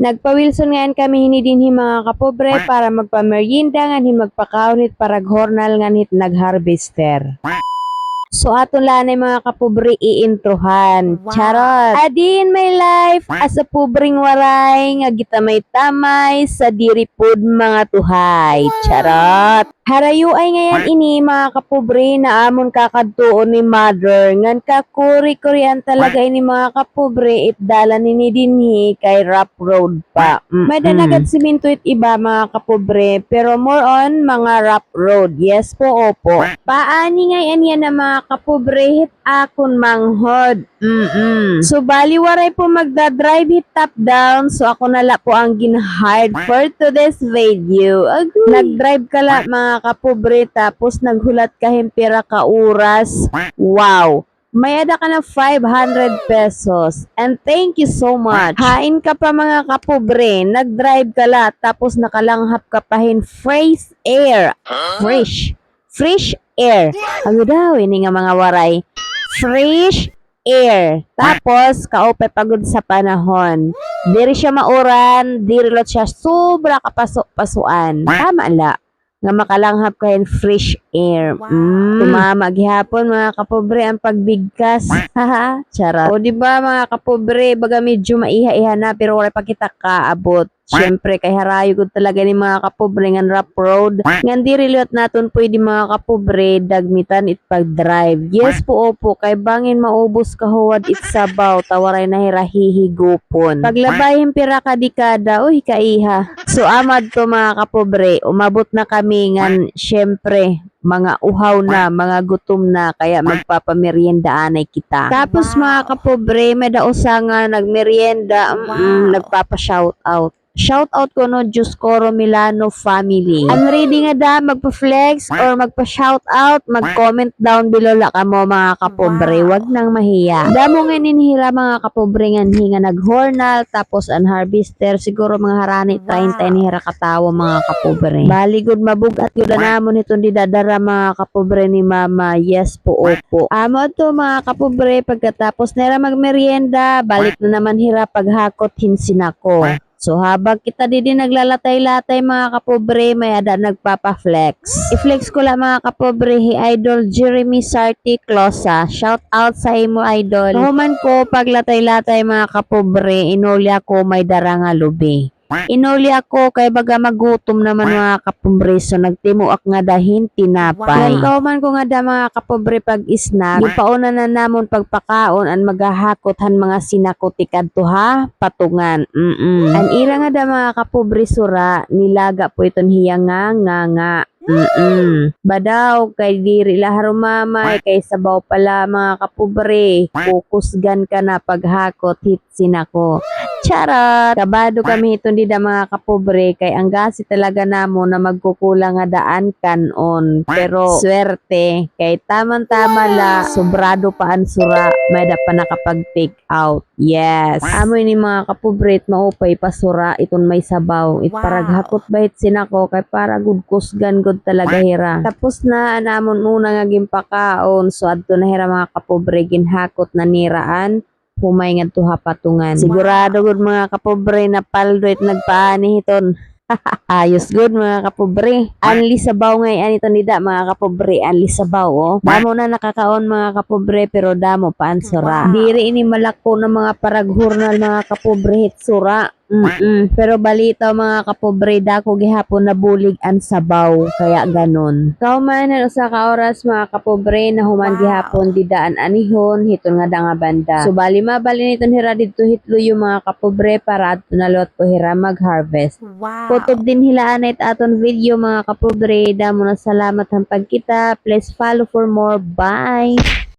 Nagpa-Wilson ngayon kami hinidinhi mga kapobre para magpa-merienda nganhin magpakaunit para hornal nganhit nag-harvester. So aton lanay mga kapobre iintrohan. Wow. Charot! Adi in my life, as a pobring waray, nga gitamay-tamay sa diripod mga tuhay. Charot! Harayo ay ngayon ini mga kapobre na amon kakadtuon ni mother ngan kakuri-kurian talaga ini mga kapobre itdala ni dinhi kay rough road pa. May danagat siminto it iba mga kapobre pero more on mga rough road. Yes po, opo. Paani ngayon yan na mga kapobre hit akon manghod. So bali waray po magdadrive hit top down so ako nala po ang gin-hired for today's video. Nag-drive ka la mga kapobre tapos naghulat ka himpira ka oras. Wow! Mayada ka ng 500 pesos. And thank you so much. Hain ka pa mga kapobre. Nag-drive ka la tapos nakalanghap ka pahin fresh air. Fresh air. Ano daw ini nga mga waray? Fresh air. Tapos kaupay pagod sa panahon. Diri siya mauran, diri lot siya sobra kapasok-pasuan. Tama la nga makalanghap kayo fresh air. Wow. Tumama gihapon mga kapobre ang pagbigkas. Haha, charot. O di ba mga kapobre, baga medyo maiha-iha na pero wala pa kita kaabot. Siyempre kay harayo ko talaga ni mga kapobre ngan rough road. Ngan di rilot naton pwede mga kapobre dagmitan it pag-drive. Yes po opo kay bangin maubos kahuwad it sabaw tawaray na hirahihigupon. Paglabayin pira ka dekada, uy kaiha. So amad to mga kapobre, umabot na kami ngan siyempre mga uhaw na, mga gutom na, kaya magpapamerienda anay kita. Tapos mga kapobre, may dausa nga nagmerienda, nagpapa-shout out. Shout out ko no Diyos Coro Milano family. Ang ready nga da magpa-flex or magpa-shout out, mag-comment down below la kamo mga kapobre. Wag nang mahiya. Damo nga ninhira mga kapobre nga hinga nag-hornal tapos ang harvester siguro mga harani 30 nihira katawo mga kapobre. Baligod mabugat yun namon itong didadara mga kapobre ni mama. Yes po opo. Amo to mga kapobre pagkatapos nira magmerienda, balik na naman hira paghakot hinsinako. So habang kita didi naglalatay-latay mga kapobre, may ada nagpapa-flex. I-flex ko lang mga kapobre, hi idol Jeremy Sarti Closa. Shout out sa imo idol. Kahuman ko paglatay-latay mga kapobre, inulya ko may daranga lubi. Inuli ako kay baga magutom naman mga kapobre so nagtimuak nga dahin tinapay. Kauman ko nga da mga kapobre pag isnag, gipauna na namon pagpakaon an magahakot han mga sinakoti kadto ha patungan. An ira nga da mga kapobre sura nilaga po iton hiyanga nga. Badaw kay diri laharo mamay kay sabaw pala mga kapobre. Kukusgan ka na paghakot hitsin ako. Charot! Kabado kami itong dida mga kapobre kay ang gasi talaga namo na magkukulang nga daan kanon. Pero swerte kay tamang-tama la sobrado pa ang sura may da pa nakapag-take out. Yes! Amoy ni mga kapobre it maupay pasura iton may sabaw. It paraghakot bahit sinako kay para good kusgan good talaga hira. Tapos na anamon una nga gimpakaon so adto na hira mga kapobre ginhakot na niraan. Humay nga tuha patungan. Sigurado gud mga kapobre na paldoit nagpaani hiton. Ayos good mga kapobre. Anli sabaw ngay anito nida mga kapobre. Anli sabaw oh. Damo na nakakaon mga kapobre pero damo pa ang sura. Diri ini malako na mga paraghurnal mga kapobre hit sura. Pero balita mga kapobre dako gihapon na bulig ang sabaw kaya ganon. Kauman na usa ka oras mga kapobre na human gihapon didaan anihon hiton nga da nga banda. So bali mabali niton hira didto hitluyo mga kapobre para adto na lot ko hira mag-harvest. Kutob din hilaan it aton video mga kapobre. Damo na salamat ang pagkita. Please follow for more. Bye.